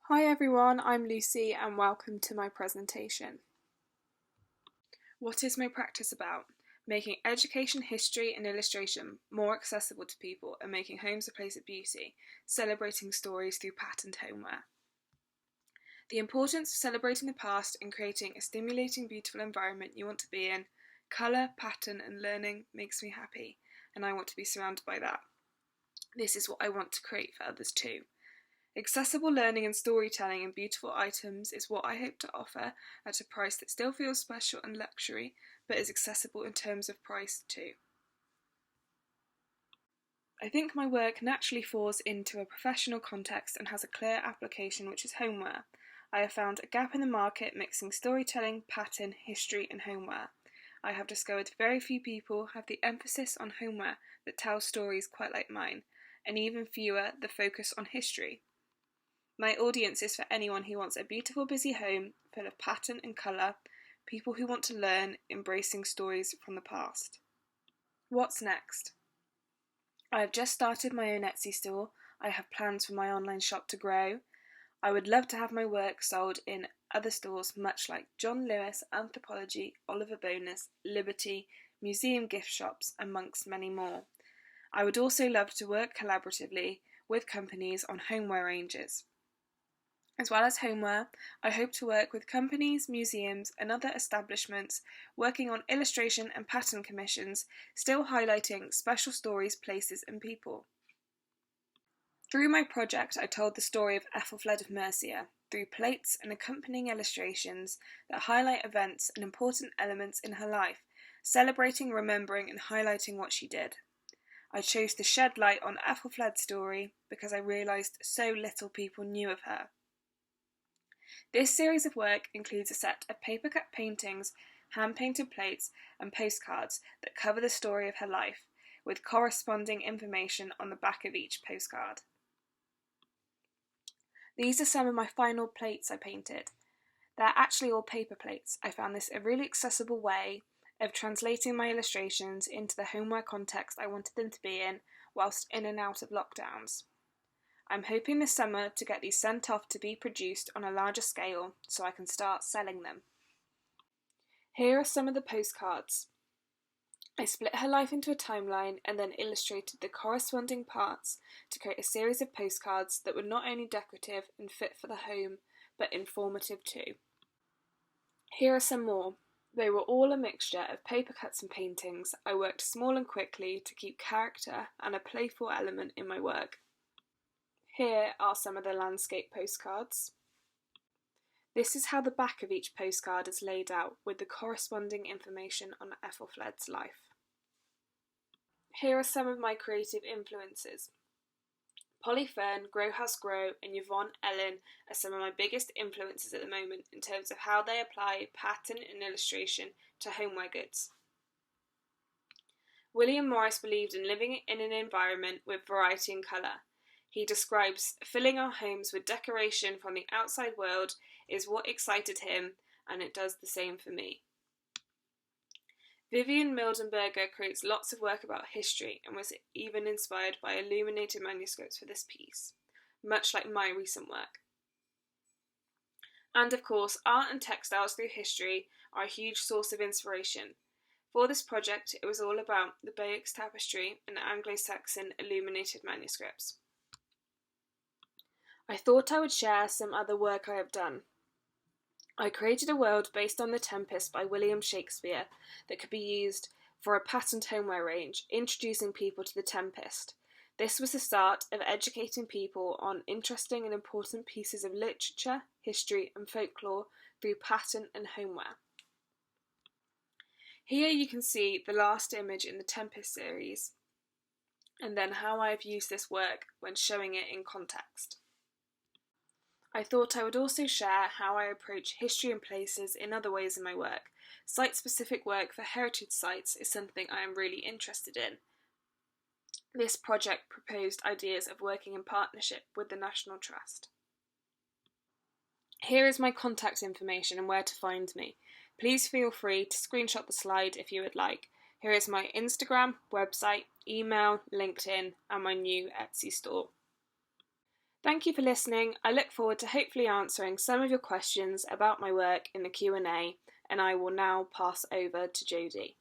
Hi everyone, I'm Lucy and welcome to my presentation. What is my practice about? Making education, history and illustration more accessible to people and making homes a place of beauty, celebrating stories through patterned homeware. The importance of celebrating the past and creating a stimulating, beautiful environment you want to be in, colour, pattern and learning makes me happy and I want to be surrounded by that. This is what I want to create for others too. Accessible learning and storytelling and beautiful items is what I hope to offer at a price that still feels special and luxury, but is accessible in terms of price too. I think my work naturally falls into a professional context and has a clear application, which is homeware. I have found a gap in the market mixing storytelling, pattern, history and homeware. I have discovered very few people have the emphasis on homeware that tell stories quite like mine, and even fewer the focus on history. My audience is for anyone who wants a beautiful, busy home full of pattern and colour, people who want to learn, embracing stories from the past. What's next? I have just started my own Etsy store. I have plans for my online shop to grow. I would love to have my work sold in other stores, much like John Lewis, Anthropology, Oliver Bonas, Liberty, museum gift shops, amongst many more. I would also love to work collaboratively with companies on homeware ranges. As well as homeware, I hope to work with companies, museums and other establishments working on illustration and pattern commissions, still highlighting special stories, places and people. Through my project, I told the story of Ethelfled of Mercia through plates and accompanying illustrations that highlight events and important elements in her life, celebrating, remembering and highlighting what she did. I chose to shed light on Ethelfled's story because I realised so little people knew of her. This series of work includes a set of paper-cut paintings, hand-painted plates and postcards that cover the story of her life, with corresponding information on the back of each postcard. These are some of my final plates I painted. They're actually all paper plates. I found this a really accessible way of translating my illustrations into the homeware context I wanted them to be in whilst in and out of lockdowns. I'm hoping this summer to get these sent off to be produced on a larger scale so I can start selling them. Here are some of the postcards. I split her life into a timeline and then illustrated the corresponding parts to create a series of postcards that were not only decorative and fit for the home, but informative too. Here are some more. They were all a mixture of paper cuts and paintings. I worked small and quickly to keep character and a playful element in my work. Here are some of the landscape postcards. This is how the back of each postcard is laid out with the corresponding information on Ethelfled's life. Here are some of my creative influences. Polly Fern, Grow House Grow and Yvonne Ellen are some of my biggest influences at the moment in terms of how they apply pattern and illustration to homeware goods. William Morris believed in living in an environment with variety and colour. He describes filling our homes with decoration from the outside world is what excited him, and it does the same for me. Vivian Mildenberger creates lots of work about history and was even inspired by illuminated manuscripts for this piece, much like my recent work. And of course, art and textiles through history are a huge source of inspiration. For this project, it was all about the Bayeux tapestry and Anglo-Saxon illuminated manuscripts. I thought I would share some other work I have done. I created a world based on The Tempest by William Shakespeare that could be used for a patterned homeware range, introducing people to The Tempest. This was the start of educating people on interesting and important pieces of literature, history and folklore through pattern and homeware. Here you can see the last image in the Tempest series, and then how I have used this work when showing it in context. I thought I would also share how I approach history and places in other ways in my work. Site-specific work for heritage sites is something I am really interested in. This project proposed ideas of working in partnership with the National Trust. Here is my contact information and where to find me. Please feel free to screenshot the slide if you would like. Here is my Instagram, website, email, LinkedIn and my new Etsy store. Thank you for listening. I look forward to hopefully answering some of your questions about my work in the Q&A, and I will now pass over to Jodie.